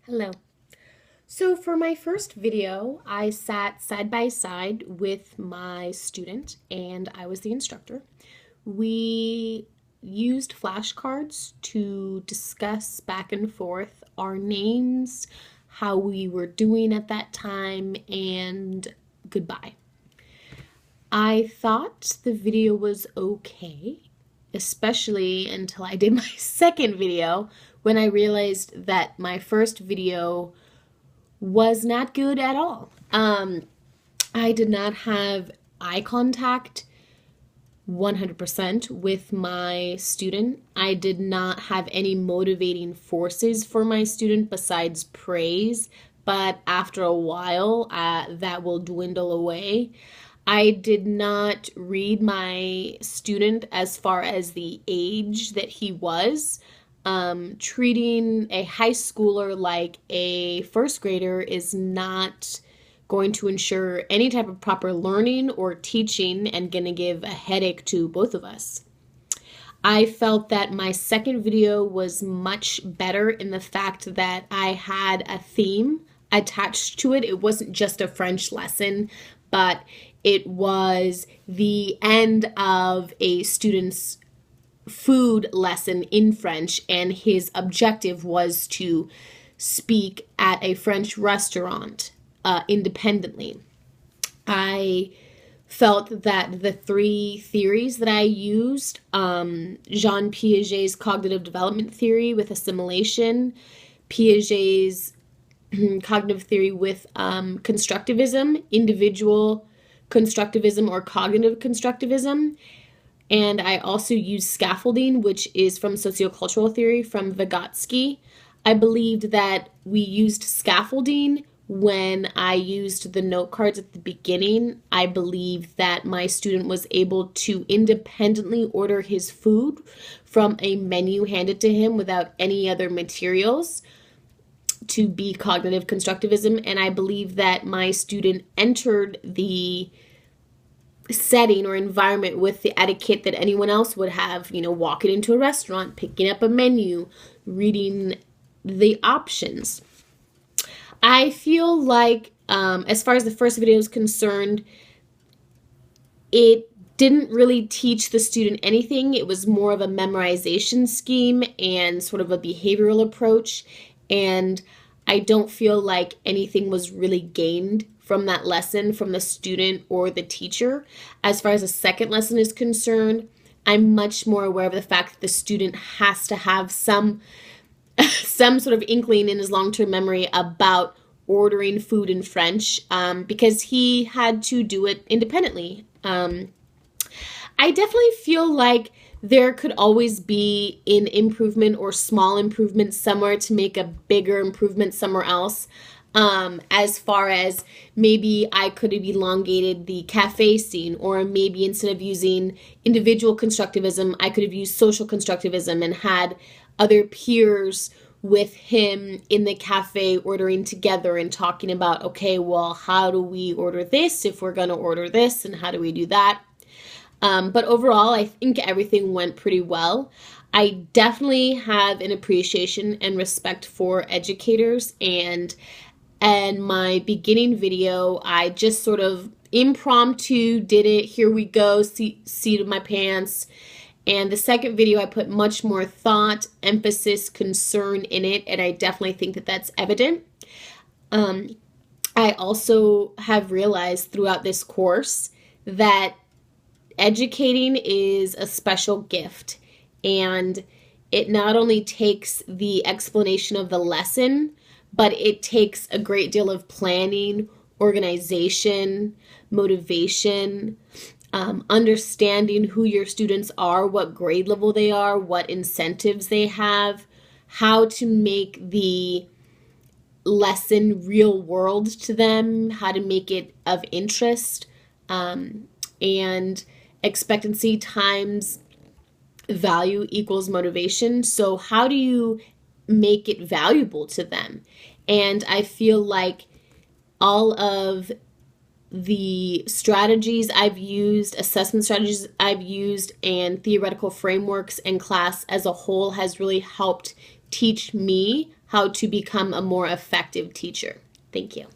Hello. So for my first video, I sat side by side with my student and I was the instructor. We used flashcards to discuss back and forth our names, how we were doing at that time, and goodbye. I thought the video was okay, especially until I did my second video when I realized that my first video was not good at all. I did not have eye contact 100% with my student. I did not have any motivating forces for my student besides praise, but after a while, that will dwindle away. I did not read my student as far as the age that he was. Treating a high schooler like a first grader is not going to ensure any type of proper learning or teaching and going to give a headache to both of us. I felt that my second video was much better in the fact that I had a theme attached to it. It wasn't just a French lesson, but it was the end of a student's food lesson in French, and his objective was to speak at a French restaurant independently. I felt that the three theories that I used, Jean Piaget's cognitive development theory with assimilation, Piaget's cognitive theory with constructivism, individual constructivism or cognitive constructivism, and I also use scaffolding, which is from sociocultural theory from Vygotsky. I believed that we used scaffolding when I used the note cards at the beginning. I believe that my student was able to independently order his food from a menu handed to him without any other materials to be cognitive constructivism. And I believe that my student entered the setting or environment with the etiquette that anyone else would have, walking into a restaurant, picking up a menu, reading the options. I feel like, as far as the first video is concerned, it didn't really teach the student anything. It was more of a memorization scheme and sort of a behavioral approach. And I don't feel like anything was really gained from that lesson from the student or the teacher. As far as the second lesson is concerned, I'm much more aware of the fact that the student has to have some sort of inkling in his long-term memory about ordering food in French, because he had to do it independently. I definitely feel like there could always be an improvement or small improvement somewhere to make a bigger improvement somewhere else. As far as maybe I could have elongated the cafe scene, or maybe instead of using individual constructivism, I could have used social constructivism and had other peers with him in the cafe ordering together and talking about, okay, well, how do we order this if we're going to order this, and how do we do that? But overall, I think everything went pretty well. I definitely have an appreciation and respect for educators, and my beginning video, I just sort of impromptu did it. Here we go, seat of my pants. And the second video, I put much more thought, emphasis, concern in it, and I definitely think that that's evident. I also have realized throughout this course that educating is a special gift, and it not only takes the explanation of the lesson, but it takes a great deal of planning, organization, motivation, understanding who your students are, what grade level they are, what incentives they have, how to make the lesson real world to them, how to make it of interest, and expectancy times value equals motivation. So how do you make it valuable to them? And I feel like all of the strategies I've used, assessment strategies I've used, and theoretical frameworks in class as a whole has really helped teach me how to become a more effective teacher. Thank you.